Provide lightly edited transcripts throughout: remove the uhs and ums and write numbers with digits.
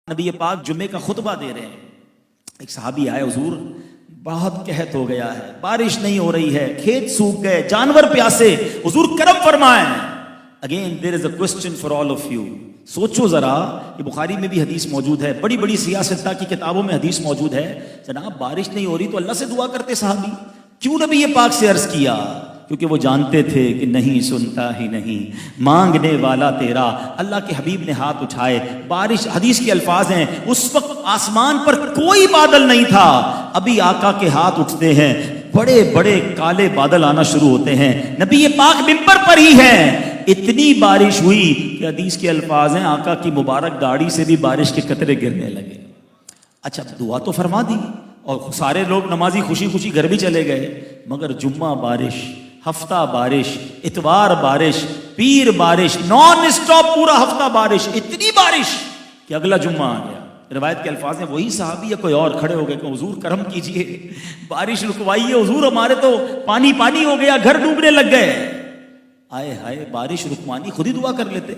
نبی پاک جمعے کا خطبہ دے رہے ہیں، ایک صحابی آئے، حضور بہت قحط ہو گیا ہے، بارش نہیں ہو رہی ہے، کھیت سوکھ گئے، جانور پیاسے، حضور کرم فرمائیں۔ Again there is a question for all of you, سوچو ذرا، یہ بخاری میں بھی حدیث موجود ہے، بڑی بڑی سیاستہ کی کتابوں میں حدیث موجود ہے، جناب بارش نہیں ہو رہی تو اللہ سے دعا کرتے صحابی، کیوں نبی پاک سے عرض کیا؟ کیونکہ وہ جانتے تھے کہ نہیں سنتا ہی نہیں، مانگنے والا تیرا۔ اللہ کے حبیب نے ہاتھ اٹھائے، بارش، حدیث کے الفاظ ہیں، اس وقت آسمان پر کوئی بادل نہیں تھا، ابھی آقا کے ہاتھ اٹھتے ہیں، بڑے بڑے کالے بادل آنا شروع ہوتے ہیں، نبی پاک ممبر پر ہی ہیں، اتنی بارش ہوئی کہ حدیث کے الفاظ ہیں آقا کی مبارک داڑھی سے بھی بارش کے قطرے گرنے لگے۔ اچھا دعا تو فرما دی اور سارے لوگ نمازی خوشی خوشی گھر بھی چلے گئے، مگر جمعہ بارش، ہفتہ بارش، اتوار بارش، پیر بارش، نان اسٹاپ پورا ہفتہ بارش، اتنی بارش کہ اگلا جمعہ آ گیا۔ روایت کے الفاظ ہیں وہی صحابی یا کوئی اور کھڑے ہو گئے کہ حضور کرم کیجئے، بارش رکوائیے، حضور ہمارے تو پانی پانی ہو گیا، گھر ڈوبنے لگ گئے۔ آئے ہائے، بارش رکوانی، خود ہی دعا کر لیتے۔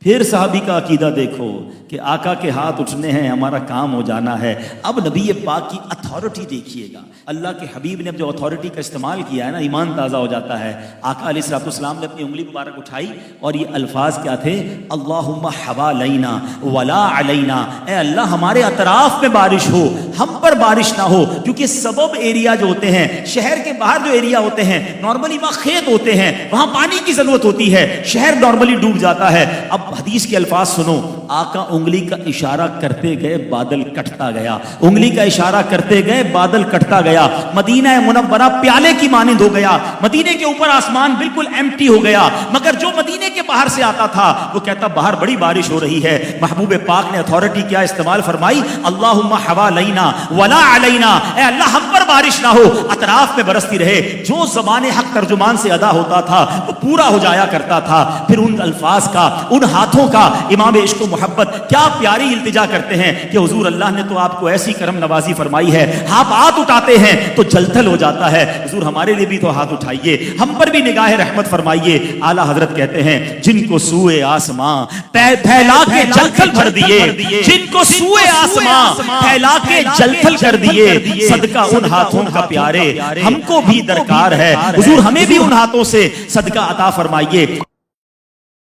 پھر صحابی کا عقیدہ دیکھو کہ آقا کے ہاتھ اٹھنے ہیں، ہمارا کام ہو جانا ہے۔ اب نبی پاک کی اتھارٹی دیکھیے گا، اللہ کے حبیب نے جو اتھارٹی کا استعمال کیا ہے نا، ایمان تازہ ہو جاتا ہے۔ آقا علیہ الصلوۃ والسلام نے اپنی انگلی مبارک اٹھائی اور یہ الفاظ کیا تھے؟ اللہم حوالینا ولا علینا، اے اللہ ہمارے اطراف میں بارش ہو، ہم پر بارش نہ ہو، کیونکہ سبب ایریا جو ہوتے ہیں، شہر کے باہر جو ایریا ہوتے ہیں، نارملی وہاں کھیت ہوتے ہیں، وہاں پانی کی ضرورت ہوتی ہے، شہر نارملی ڈوب جاتا ہے۔ اب حدیث کے الفاظ سنو، آقا انگلی کا اشارہ کرتے گئے، بادل کٹتا گیا، انگلی کا اشارہ کرتے گئے، بادل کٹتا گیا، مدینہ منورہ پیالے کی مانند ہو گیا، مدینے کے اوپر آسمان بالکل ایمٹی ہو گیا، مگر جو مدینے کے باہر سے آتا تھا وہ کہتا باہر بڑی بارش ہو رہی ہے۔ محبوب پاک نے اتھارٹی کیا استعمال فرمائی؟ اللہم حوالینا ولا علینا، اے اللہ ہم پر بارش نہ ہو، اطراف میں برستی رہے۔ جو زبان حق ترجمان سے ادا ہوتا تھا وہ پورا ہو جایا کرتا تھا۔ پھر ان الفاظ کا، ان ہاتھوں کا امام عشق و محبت کیا پیاری التجا کرتے ہیں کہ حضور اللہ نے تو آپ کو ایسی کرم نوازی فرمائی ہے، آپ ہاتھ اٹھاتے ہیں تو جلتھل ہو جاتا ہے، حضور ہمارے لیے بھی تو ہاتھ اٹھائیے، ہم پر بھی نگاہ رحمت فرمائیے۔ اعلیٰ حضرت کہتے ہیں جن کو سوئے آسماں پھیلا کے جلتھل بھر دیے، جن کو سوئے آسماں پھیلا کے جلتھل کر دیے، صدقہ ان ہاتھوں کا پیارے ہم کو بھی درکار ہے، حضور ہمیں بھی ان ہاتھوں سے صدقہ عطا فرمائیے۔